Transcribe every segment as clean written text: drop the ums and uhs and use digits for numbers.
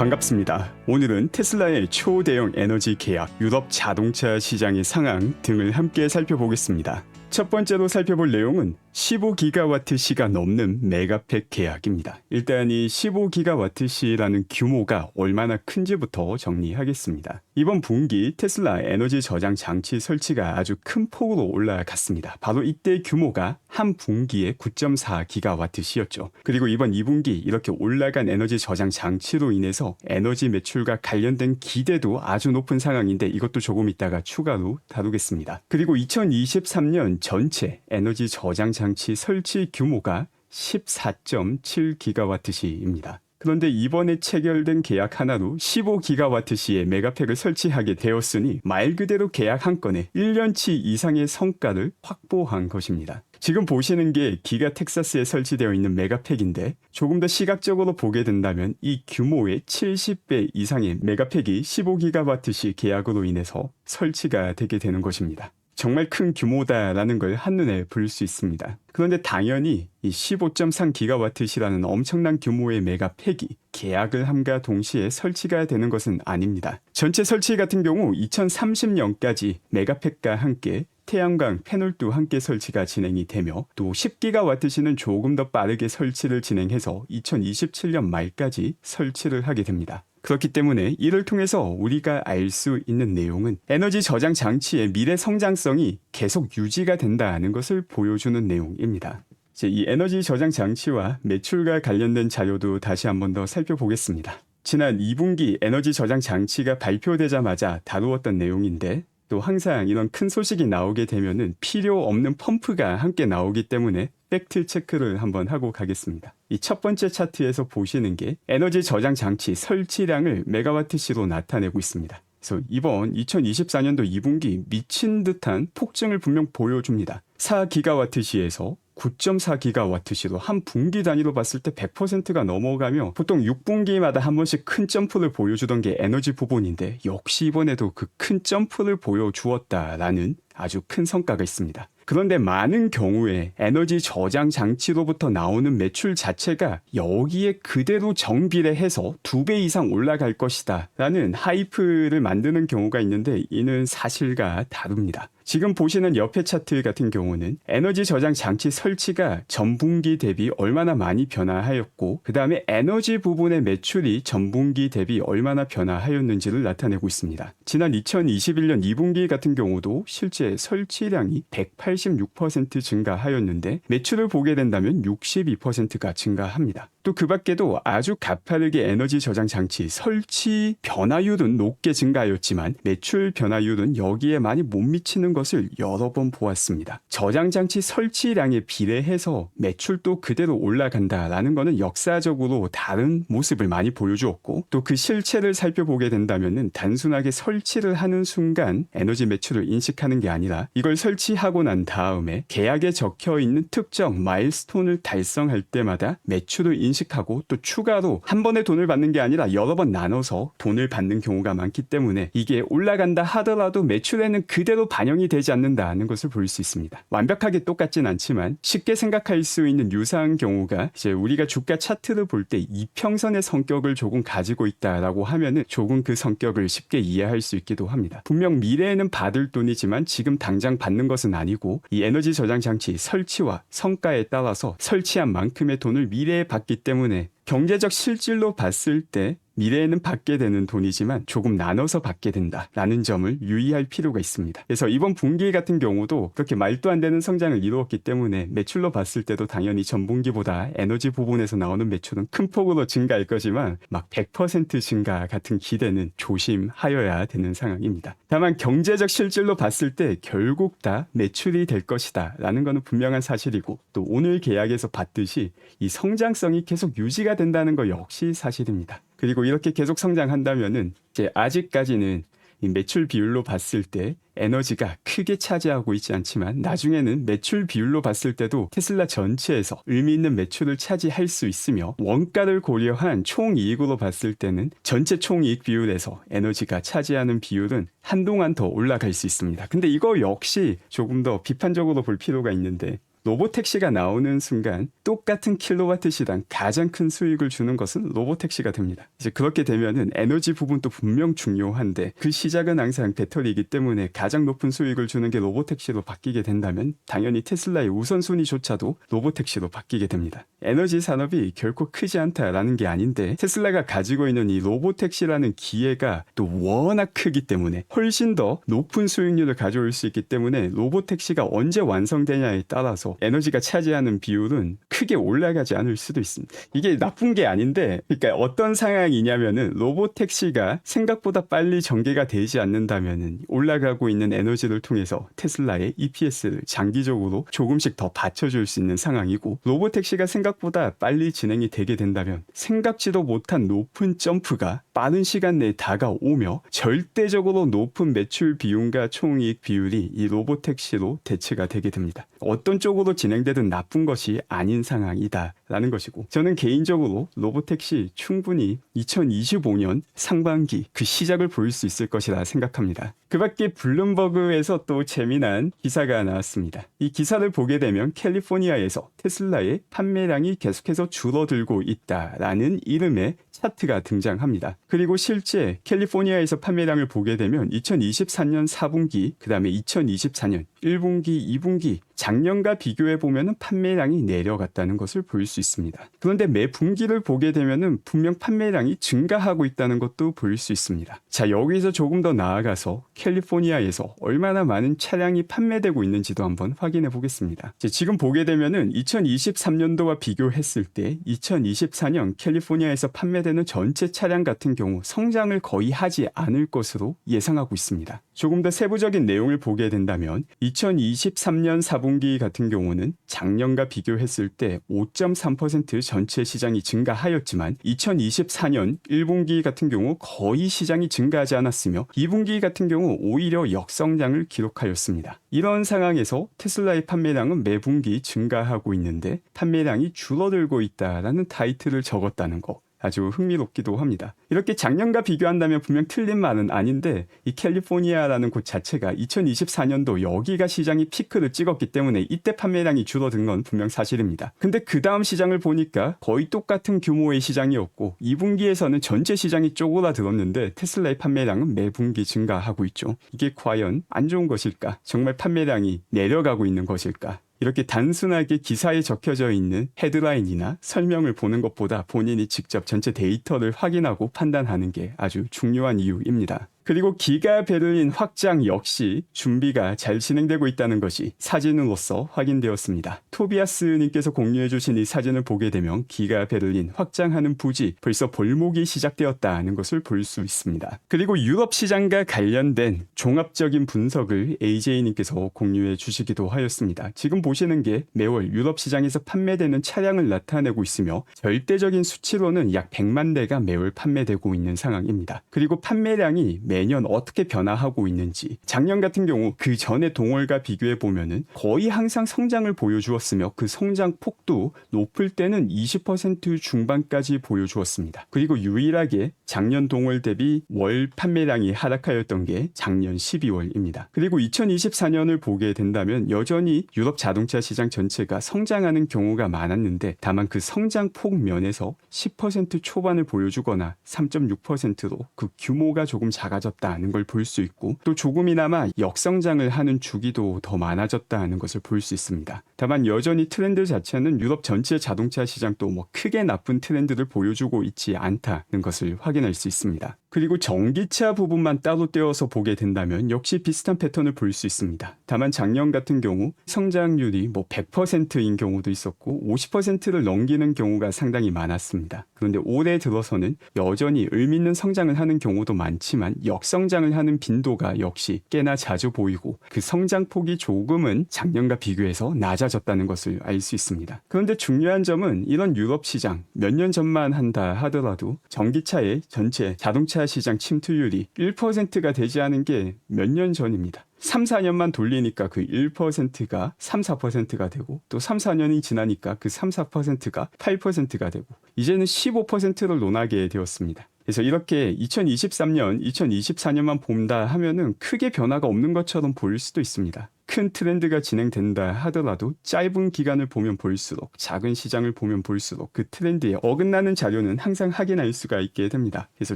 반갑습니다. 오늘은 테슬라의 초대형 에너지 계약, 유럽 자동차 시장의 상황 등을 함께 살펴보겠습니다. 첫 번째로 살펴볼 내용은 15기가와트시가 넘는 메가팩 계약입니다. 일단 이 15기가와트시라는 규모가 얼마나 큰지부터 정리하겠습니다. 이번 분기 테슬라 에너지 저장 장치 설치가 아주 큰 폭으로 올라갔습니다. 바로 이때 규모가 한 분기에 9.4기가와트시였죠. 그리고 이번 2분기 이렇게 올라간 에너지 저장 장치로 인해서 에너지 매출과 관련된 기대도 아주 높은 상황인데 이것도 조금 이따가 추가로 다루겠습니다. 그리고 2023년 전체 에너지 저장 장치 설치 규모가 14.7기가와트시입니다. 그런데 이번에 체결된 계약 하나로 15기가와트시의 메가팩을 설치하게 되었으니 말 그대로 계약 한 건에 1년치 이상의 성과를 확보한 것입니다. 지금 보시는 게 기가 텍사스에 설치되어 있는 메가팩인데 조금 더 시각적으로 보게 된다면 이 규모의 70배 이상의 메가팩이 15기가와트시 계약으로 인해서 설치가 되게 되는 것입니다. 정말 큰 규모다라는 걸 한눈에 볼 수 있습니다. 그런데 당연히 이 15.3기가와트시라는 엄청난 규모의 메가팩이 계약을 함과 동시에 설치가 되는 것은 아닙니다. 전체 설치 같은 경우 2030년까지 메가팩과 함께 태양광 패널도 함께 설치가 진행이 되며 또 10기가와트시는 조금 더 빠르게 설치를 진행해서 2027년 말까지 설치를 하게 됩니다. 그렇기 때문에 이를 통해서 우리가 알 수 있는 내용은 에너지 저장 장치의 미래 성장성이 계속 유지가 된다는 것을 보여주는 내용입니다. 이제 이 에너지 저장 장치와 매출과 관련된 자료도 다시 한 번 더 살펴보겠습니다. 지난 2분기 에너지 저장 장치가 발표되자마자 다루었던 내용인데 또 항상 이런 큰 소식이 나오게 되면은 필요 없는 펌프가 함께 나오기 때문에 팩트 체크를 한번 하고 가겠습니다. 이 첫 번째 차트에서 보시는 게 에너지 저장 장치 설치량을 메가와트시로 나타내고 있습니다. 그래서 이번 2024년도 2분기 미친 듯한 폭증을 분명 보여줍니다. 4기가와트시에서 9.4기가와트시로 한 분기 단위로 봤을 때 100%가 넘어가며 보통 6분기마다 한 번씩 큰 점프를 보여주던 게 에너지 부분인데 역시 이번에도 그 큰 점프를 보여주었다라는 아주 큰 성과가 있습니다. 그런데 많은 경우에 에너지 저장 장치로부터 나오는 매출 자체가 여기에 그대로 정비례해서 2배 이상 올라갈 것이다 라는 하이프를 만드는 경우가 있는데 이는 사실과 다릅니다. 지금 보시는 옆에 차트 같은 경우는 에너지 저장 장치 설치가 전분기 대비 얼마나 많이 변화하였고 그 다음에 에너지 부분의 매출이 전분기 대비 얼마나 변화하였는지를 나타내고 있습니다. 지난 2021년 2분기 같은 경우도 실제 설치량이 186% 증가하였는데 매출을 보게 된다면 62%가 증가합니다. 또 그 밖에도 아주 가파르게 에너지 저장 장치 설치 변화율은 높게 증가하였지만 매출 변화율은 여기에 많이 못 미치는 것을 여러 번 보았습니다. 저장 장치 설치량에 비례해서 매출도 그대로 올라간다라는 것은 역사적으로 다른 모습을 많이 보여주었고 또 그 실체를 살펴보게 된다면은 단순하게 설치를 하는 순간 에너지 매출을 인식하는 게 아니라 이걸 설치하고 난 다음에 계약에 적혀 있는 특정 마일스톤을 달성할 때마다 매출을 인식하고 또 추가로 한 번에 돈을 받는 게 아니라 여러 번 나눠서 돈을 받는 경우가 많기 때문에 이게 올라간다 하더라도 매출에는 그대로 반영이 되지 않는다는 것을 볼 수 있습니다. 완벽하게 똑같진 않지만 쉽게 생각할 수 있는 유사한 경우가 이제 우리가 주가 차트를 볼 때 이평선의 성격을 조금 가지고 있다라고 하면은 조금 그 성격을 쉽게 이해할 수 있기도 합니다. 분명 미래에는 받을 돈이지만 지금 당장 받는 것은 아니고 이 에너지 저장 장치 설치와 성과에 따라서 설치한 만큼의 돈을 미래에 받기 때문에 경제적 실질로 봤을 때 미래에는 받게 되는 돈이지만 조금 나눠서 받게 된다라는 점을 유의할 필요가 있습니다. 그래서 이번 분기 같은 경우도 그렇게 말도 안 되는 성장을 이루었기 때문에 매출로 봤을 때도 당연히 전분기보다 에너지 부분에서 나오는 매출은 큰 폭으로 증가할 거지만 막 100% 증가 같은 기대는 조심하여야 되는 상황입니다. 다만 경제적 실질로 봤을 때 결국 다 매출이 될 것이다 라는 것은 분명한 사실이고 또 오늘 계약에서 봤듯이 이 성장성이 계속 유지가 된다는 것 역시 사실입니다. 그리고 이렇게 계속 성장한다면은 이제 아직까지는 이 매출 비율로 봤을 때 에너지가 크게 차지하고 있지 않지만 나중에는 매출 비율로 봤을 때도 테슬라 전체에서 의미 있는 매출을 차지할 수 있으며 원가를 고려한 총이익으로 봤을 때는 전체 총이익 비율에서 에너지가 차지하는 비율은 한동안 더 올라갈 수 있습니다. 근데 이거 역시 조금 더 비판적으로 볼 필요가 있는데 로보택시가 나오는 순간 똑같은 킬로와트 시당 가장 큰 수익을 주는 것은 로보택시가 됩니다. 이제 그렇게 되면은 에너지 부분도 분명 중요한데 그 시작은 항상 배터리이기 때문에 가장 높은 수익을 주는 게 로보택시로 바뀌게 된다면 당연히 테슬라의 우선순위조차도 로보택시로 바뀌게 됩니다. 에너지 산업이 결코 크지 않다라는 게 아닌데 테슬라가 가지고 있는 이 로보택시라는 기회가 또 워낙 크기 때문에 훨씬 더 높은 수익률을 가져올 수 있기 때문에 로보택시가 언제 완성되냐에 따라서 에너지가 차지하는 비율은 크게 올라가지 않을 수도 있습니다. 이게 나쁜 게 아닌데 그러니까 어떤 상황이냐면은 로보택시가 생각보다 빨리 전개가 되지 않는다면은 올라가고 있는 에너지를 통해서 테슬라의 EPS를 장기적으로 조금씩 더 받쳐줄 수 있는 상황이고 로보택시가 생각보다 빨리 진행이 되게 된다면 생각지도 못한 높은 점프가 빠른 시간 내에 다가오며 절대적으로 높은 매출 비용과 총이익 비율이 이 로보택시로 대체가 되게 됩니다. 어떤 쪽으로 진행되든 나쁜 것이 아닌 상황이다라는 것이고 저는 개인적으로 로보택시 충분히 2025년 상반기 그 시작을 보일 수 있을 것이라 생각합니다. 그 밖에 블룸버그에서 또 재미난 기사가 나왔습니다. 이 기사를 보게 되면 캘리포니아에서 테슬라의 판매량이 계속해서 줄어들고 있다라는 이름의 차트가 등장합니다. 그리고 실제 캘리포니아에서 판매량을 보게 되면 2023년 4분기, 그 다음에 2024년 1분기, 2분기 작년과 비교해 보면은 판매량이 내려갔다는 것을 볼 수 있습니다. 그런데 매 분기를 보게 되면은 분명 판매량이 증가하고 있다는 것도 볼 수 있습니다. 자, 여기서 조금 더 나아가서 캘리포니아에서 얼마나 많은 차량이 판매되고 있는지도 한번 확인해 보겠습니다. 지금 보게 되면은 2023년도와 비교했을 때 2024년 캘리포니아에서 판매되는 전체 차량 같은 경우 성장을 거의 하지 않을 것으로 예상하고 있습니다. 조금 더 세부적인 내용을 보게 된다면 2023년 4분기 같은 경우는 작년과 비교했을 때 5.3% 전체 시장이 증가하였지만 2024년 1분기 같은 경우 거의 시장이 증가하지 않았으며 2분기 같은 경우 오히려 역성장을 기록하였습니다. 이런 상황에서 테슬라의 판매량은 매 분기 증가하고 있는데 판매량이 줄어들고 있다라는 타이틀을 적었다는 거. 아주 흥미롭기도 합니다. 이렇게 작년과 비교한다면 분명 틀린 말은 아닌데 이 캘리포니아라는 곳 자체가 2024년도 여기가 시장이 피크를 찍었기 때문에 이때 판매량이 줄어든 건 분명 사실입니다. 근데 그 다음 시장을 보니까 거의 똑같은 규모의 시장이었고 2분기에서는 전체 시장이 쪼그라들었는데 테슬라의 판매량은 매 분기 증가하고 있죠. 이게 과연 안 좋은 것일까? 정말 판매량이 내려가고 있는 것일까? 이렇게 단순하게 기사에 적혀져 있는 헤드라인이나 설명을 보는 것보다 본인이 직접 전체 데이터를 확인하고 판단하는 게 아주 중요한 이유입니다. 그리고 기가 베를린 확장 역시 준비가 잘 진행되고 있다는 것이 사진으로서 확인되었습니다. 토비아스님께서 공유해주신 이 사진을 보게 되면 기가 베를린 확장하는 부지 벌써 볼목이 시작되었다는 것을 볼 수 있습니다. 그리고 유럽 시장과 관련된 종합적인 분석을 AJ님께서 공유해 주시기도 하였습니다. 지금 보시는 게 매월 유럽 시장에서 판매되는 차량을 나타내고 있으며 절대적인 수치로는 약 100만 대가 매월 판매되고 있는 상황입니다. 그리고 판매량이 매년 어떻게 변화하고 있는지 작년 같은 경우 그 전의 동월과 비교해 보면은 거의 항상 성장을 보여주었으며 그 성장 폭도 높을 때는 20% 중반까지 보여주었습니다. 그리고 유일하게 작년 동월 대비 월 판매량이 하락하였던 게 작년 12월입니다. 그리고 2024년을 보게 된다면 여전히 유럽 자동차 시장 전체가 성장하는 경우가 많았는데 다만 그 성장폭 면에서 10% 초반을 보여주거나 3.6%로 그 규모가 조금 작아졌다는 걸 볼 수 있고 또 조금이나마 역성장을 하는 주기도 더 많아졌다는 것을 볼 수 있습니다. 다만 여전히 트렌드 자체는 유럽 전체 자동차 시장도 뭐 크게 나쁜 트렌드를 보여주고 있지 않다는 것을 확인할 수 있습니다. 그리고 전기차 부분만 따로 떼어서 보게 된다면 역시 비슷한 패턴을 볼 수 있습니다. 다만 작년 같은 경우 성장률이 뭐 100%인 경우도 있었고 50%를 넘기는 경우가 상당히 많았습니다. 그런데 올해 들어서는 여전히 의미있는 성장을 하는 경우도 많지만 역성장을 하는 빈도가 역시 꽤나 자주 보이고 그 성장폭이 조금은 작년과 비교해서 낮아졌다는 것을 알 수 있습니다. 그런데 중요한 점은 이런 유럽 시장 몇 년 전만 한다 하더라도 전기차의 전체 자동차 시장 침투율이 1%가 되지 않은 게 몇 년 전입니다. 3, 4년만 돌리니까 그 1%가 3, 4%가 되고 또 3, 4년이 지나니까 그 3, 4%가 8%가 되고 이제는 15%를 논하게 되었습니다. 그래서 이렇게 2023년, 2024년만 본다 하면은 크게 변화가 없는 것처럼 보일 수도 있습니다. 큰 트렌드가 진행된다 하더라도 짧은 기간을 보면 볼수록, 작은 시장을 보면 볼수록 그 트렌드에 어긋나는 자료는 항상 확인할 수가 있게 됩니다. 그래서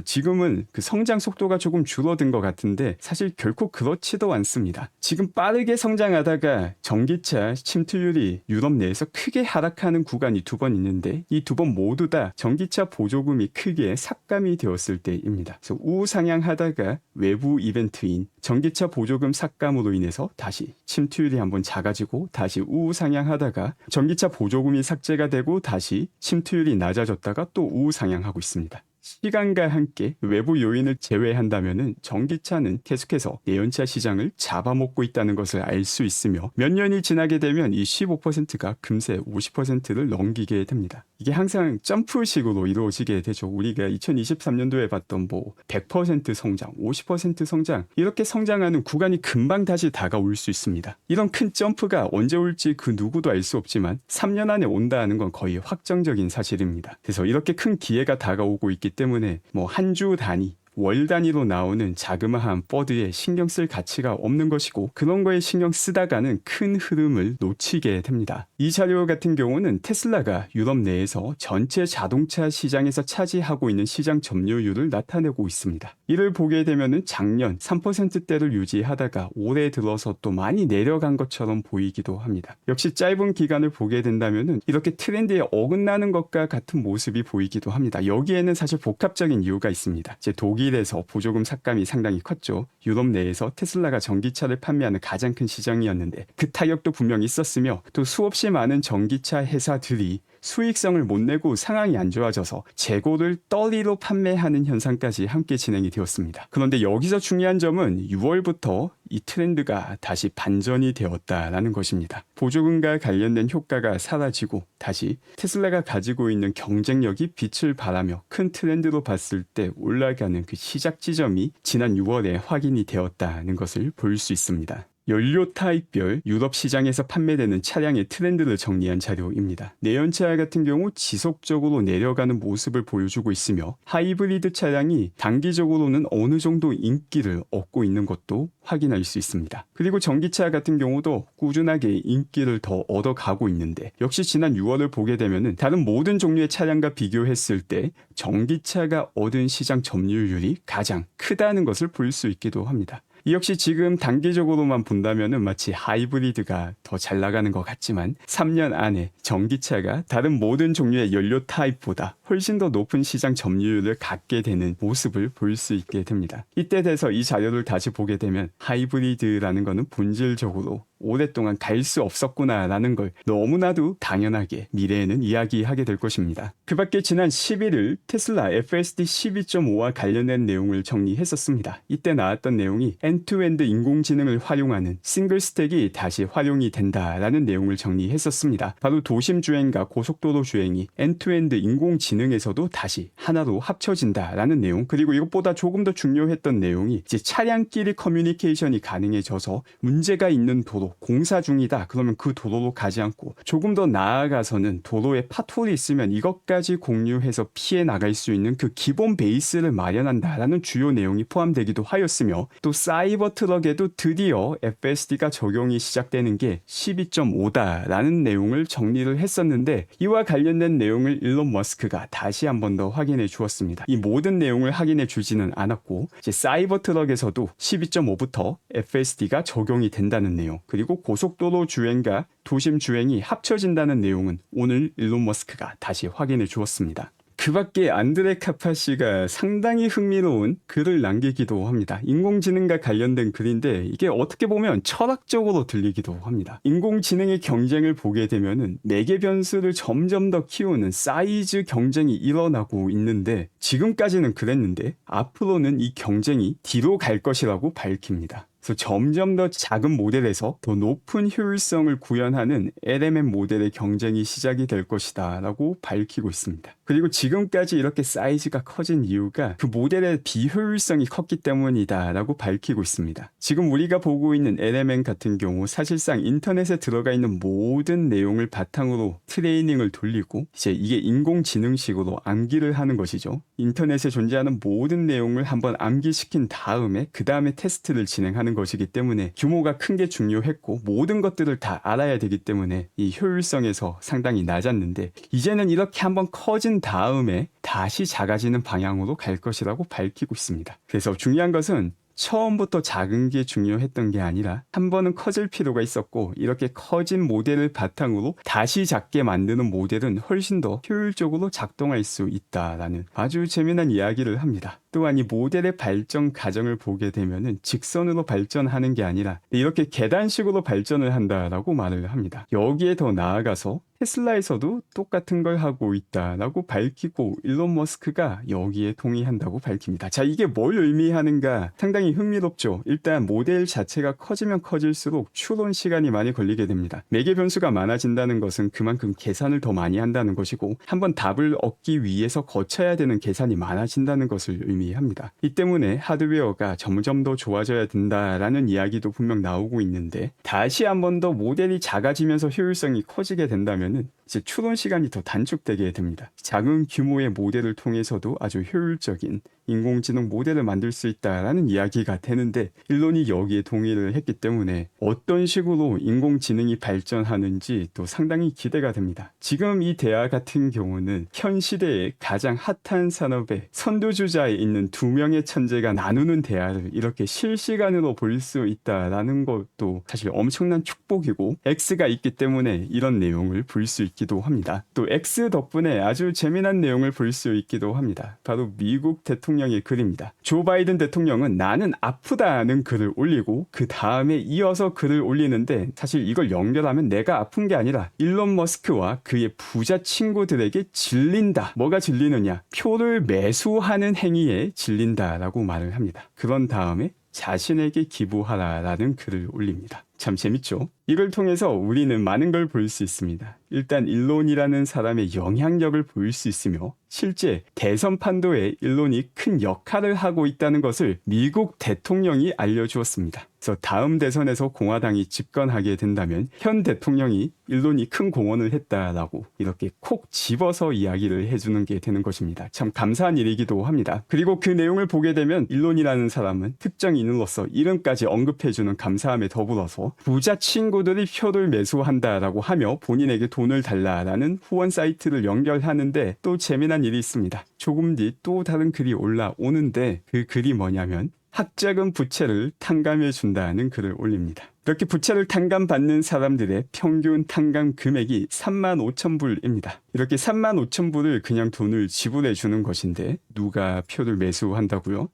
지금은 그 성장 속도가 조금 줄어든 것 같은데 사실 결코 그렇지도 않습니다. 지금 빠르게 성장하다가 전기차 침투율이 유럽 내에서 크게 하락하는 구간이 2번 있는데 이 2번 모두 다 전기차 보조금이 크게 삭감이 되었을 때입니다. 그래서 우상향하다가 외부 이벤트인 전기차 보조금 삭감으로 인해서 다시 침투율이 한번 작아지고 다시 우상향하다가 전기차 보조금이 삭제가 되고 다시 침투율이 낮아졌다가 또 우상향하고 있습니다. 시간과 함께 외부 요인을 제외한다면은 전기차는 계속해서 내연차 시장을 잡아먹고 있다는 것을 알 수 있으며 몇 년이 지나게 되면 이 15%가 금세 50%를 넘기게 됩니다. 이게 항상 점프식으로 이루어지게 되죠. 우리가 2023년도에 봤던 뭐 100% 성장, 50% 성장 이렇게 성장하는 구간이 금방 다시 다가올 수 있습니다. 이런 큰 점프가 언제 올지 그 누구도 알 수 없지만 3년 안에 온다는 건 거의 확정적인 사실입니다. 그래서 이렇게 큰 기회가 다가오고 있기 때문에 뭐 한 주 단위 월 단위로 나오는 자그마한 버드에 신경 쓸 가치가 없는 것이고 그런 거에 신경 쓰다가는 큰 흐름을 놓치게 됩니다. 이 자료 같은 경우는 테슬라가 유럽 내에서 전체 자동차 시장에서 차지하고 있는 시장 점유율을 나타내고 있습니다. 이를 보게 되면은 작년 3%대를 유지하다가 올해 들어서 또 많이 내려간 것처럼 보이기도 합니다. 역시 짧은 기간을 보게 된다면은 이렇게 트렌드에 어긋나는 것과 같은 모습이 보이기도 합니다. 여기에는 사실 복합적인 이유가 있습니다. 이제 독일에서 보조금 삭감이 상당히 컸죠. 유럽 내에서 테슬라가 전기차를 판매하는 가장 큰 시장이었는데 그 타격도 분명히 있었으며 또 수없이 많은 전기차 회사들이 수익성을 못 내고 상황이 안 좋아져서 재고를 떨이로 판매하는 현상까지 함께 진행이 되었습니다. 그런데 여기서 중요한 점은 6월부터 이 트렌드가 다시 반전이 되었다라는 것입니다. 보조금과 관련된 효과가 사라지고 다시 테슬라가 가지고 있는 경쟁력이 빛을 발하며 큰 트렌드로 봤을 때 올라가는 그 시작 지점이 지난 6월에 확인이 되었다는 것을 볼 수 있습니다. 연료 타입별 유럽 시장에서 판매되는 차량의 트렌드를 정리한 자료입니다. 내연차 같은 경우 지속적으로 내려가는 모습을 보여주고 있으며 하이브리드 차량이 단기적으로는 어느 정도 인기를 얻고 있는 것도 확인할 수 있습니다. 그리고 전기차 같은 경우도 꾸준하게 인기를 더 얻어가고 있는데 역시 지난 6월을 보게 되면은 다른 모든 종류의 차량과 비교했을 때 전기차가 얻은 시장 점유율이 가장 크다는 것을 볼 수 있기도 합니다. 이 역시 지금 단기적으로만 본다면은 마치 하이브리드가 더 잘 나가는 것 같지만 3년 안에 전기차가 다른 모든 종류의 연료 타입보다 훨씬 더 높은 시장 점유율을 갖게 되는 모습을 볼 수 있게 됩니다. 이때 돼서 이 자료를 다시 보게 되면 하이브리드라는 것은 본질적으로 오랫동안 갈 수 없었구나라는 걸 너무나도 당연하게 미래에는 이야기하게 될 것입니다. 그 밖에 지난 11일 테슬라 FSD 12.5와 관련된 내용을 정리했었습니다. 이때 나왔던 내용이 엔투엔드 인공지능을 활용하는 싱글 스택이 다시 활용이 된다라는 내용을 정리했었습니다. 바로 도심 주행과 고속도로 주행이 엔투엔드 인공지능에서도 다시 하나로 합쳐진다라는 내용, 그리고 이것보다 조금 더 중요했던 내용이 이제 차량끼리 커뮤니케이션이 가능해져서 문제가 있는 도로 공사 중이다 그러면 그 도로로 가지 않고 조금 더 나아가서는 도로에 파톨이 있으면 이것까지 공유해서 피해 나갈 수 있는 그 기본 베이스를 마련한다라는 주요 내용이 포함되기도 하였으며 또 사이버 트럭에도 드디어 FSD가 적용이 시작되는 게 12.5다라는 내용을 정리를 했었는데 이와 관련된 내용을 일론 머스크가 다시 한 번 더 확인해 주었습니다. 이 모든 내용을 확인해 주지는 않았고 이제 사이버 트럭에서도 12.5부터 FSD가 적용이 된다는 내용, 그리고 고속도로 주행과 도심 주행이 합쳐진다는 내용은 오늘 일론 머스크가 다시 확인해 주었습니다. 그 밖에 안드레 카파시가 상당히 흥미로운 글을 남기기도 합니다. 인공지능과 관련된 글인데 이게 어떻게 보면 철학적으로 들리기도 합니다. 인공지능의 경쟁을 보게 되면은 매개 변수를 점점 더 키우는 사이즈 경쟁이 일어나고 있는데 지금까지는 그랬는데 앞으로는 이 경쟁이 뒤로 갈 것이라고 밝힙니다. 그래서 점점 더 작은 모델에서 더 높은 효율성을 구현하는 LMM 모델의 경쟁이 시작이 될 것이다 라고 밝히고 있습니다. 그리고 지금까지 이렇게 사이즈가 커진 이유가 그 모델의 비효율성이 컸기 때문이다 라고 밝히고 있습니다. 지금 우리가 보고 있는 LMM 같은 경우 사실상 인터넷에 들어가 있는 모든 내용을 바탕으로 트레이닝을 돌리고 이제 이게 인공지능식으로 암기를 하는 것이죠. 인터넷에 존재하는 모든 내용을 한번 암기시킨 다음에 그 다음에 테스트를 진행하는 것이기 때문에 규모가 큰 게 중요했고 모든 것들을 다 알아야 되기 때문에 이 효율성에서 상당히 낮았는데 이제는 이렇게 한번 커진 다음에 다시 작아지는 방향으로 갈 것이라고 밝히고 있습니다. 그래서 중요한 것은 처음부터 작은 게 중요했던 게 아니라 한 번은 커질 필요가 있었고 이렇게 커진 모델을 바탕으로 다시 작게 만드는 모델은 훨씬 더 효율적으로 작동할 수 있다라는 아주 재미난 이야기를 합니다. 또한 이 모델의 발전 과정을 보게 되면은 직선으로 발전하는 게 아니라 이렇게 계단식으로 발전을 한다라고 말을 합니다. 여기에 더 나아가서 테슬라에서도 똑같은 걸 하고 있다라고 밝히고 일론 머스크가 여기에 동의한다고 밝힙니다. 자, 이게 뭘 의미하는가 상당히 흥미롭죠. 일단 모델 자체가 커지면 커질수록 추론 시간이 많이 걸리게 됩니다. 매개 변수가 많아진다는 것은 그만큼 계산을 더 많이 한다는 것이고 한번 답을 얻기 위해서 거쳐야 되는 계산이 많아진다는 것을 의미합니다. 이 때문에 하드웨어가 점점 더 좋아져야 된다라는 이야기도 분명 나오고 있는데 다시 한 번 더 모델이 작아지면서 효율성이 커지게 된다면 이제 추론 시간이 더 단축되게 됩니다. 작은 규모의 모델을 통해서도 아주 효율적인 인공지능 모델을 만들 수 있다라는 이야기가 되는데 일론이 여기에 동의를 했기 때문에 어떤 식으로 인공지능이 발전하는지 또 상당히 기대가 됩니다. 지금 이 대화 같은 경우는 현 시대의 가장 핫한 산업의 선두주자에 있는 두 명의 천재가 나누는 대화를 이렇게 실시간으로 볼 수 있다라는 것도 사실 엄청난 축복이고 X가 있기 때문에 이런 내용을 볼 수 있기도 합니다. 또 X 덕분에 아주 재미난 내용을 볼 수 있기도 합니다. 바로 미국 대통령의 글입니다. 조 바이든 대통령은 나는 아프다는 글을 올리고 그 다음에 이어서 글을 올리는데 사실 이걸 연결하면 내가 아픈 게 아니라 일론 머스크와 그의 부자 친구들에게 질린다. 뭐가 질리느냐? 표를 매수하는 행위에 질린다라고 말을 합니다. 그런 다음에 자신에게 기부하라라는 글을 올립니다. 참 재밌죠? 이걸 통해서 우리는 많은 걸 볼 수 있습니다. 일단 일론이라는 사람의 영향력을 볼 수 있으며 실제 대선 판도에 일론이 큰 역할을 하고 있다는 것을 미국 대통령이 알려주었습니다. 그래서 다음 대선에서 공화당이 집권하게 된다면 현 대통령이 일론이 큰 공헌을 했다라고 이렇게 콕 집어서 이야기를 해주는 게 되는 것입니다. 참 감사한 일이기도 합니다. 그리고 그 내용을 보게 되면 일론이라는 사람은 특정 인물로서 이름까지 언급해주는 감사함에 더불어서 부자 친구들이 표를 매수한다라고 하며 본인에게 돈을 달라라는 후원 사이트를 연결하는데 또 재미난 일이 있습니다. 조금 뒤 또 다른 글이 올라오는데 그 글이 뭐냐면 학자금 부채를 탕감해 준다는 글을 올립니다. 이렇게 부채를 탕감받는 사람들의 평균 탕감 금액이 35,000불입니다. 이렇게 35,000불을 그냥 돈을 지불해 주는 것인데 누가 표를 매수한다고요?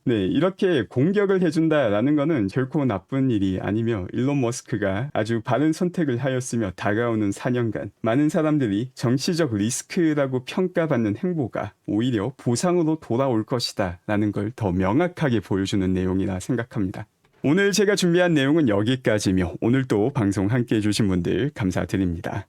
네, 이렇게 공격을 해준다라는 거는 결코 나쁜 일이 아니며 일론 머스크가 아주 바른 선택을 하였으며 다가오는 4년간 많은 사람들이 정치적 리스크라고 평가받는 행보가 오히려 보상으로 돌아올 것이다 라는 걸 더 명확하게 보여주는 내용이라 생각합니다. 오늘 제가 준비한 내용은 여기까지며 오늘도 방송 함께 해주신 분들 감사드립니다.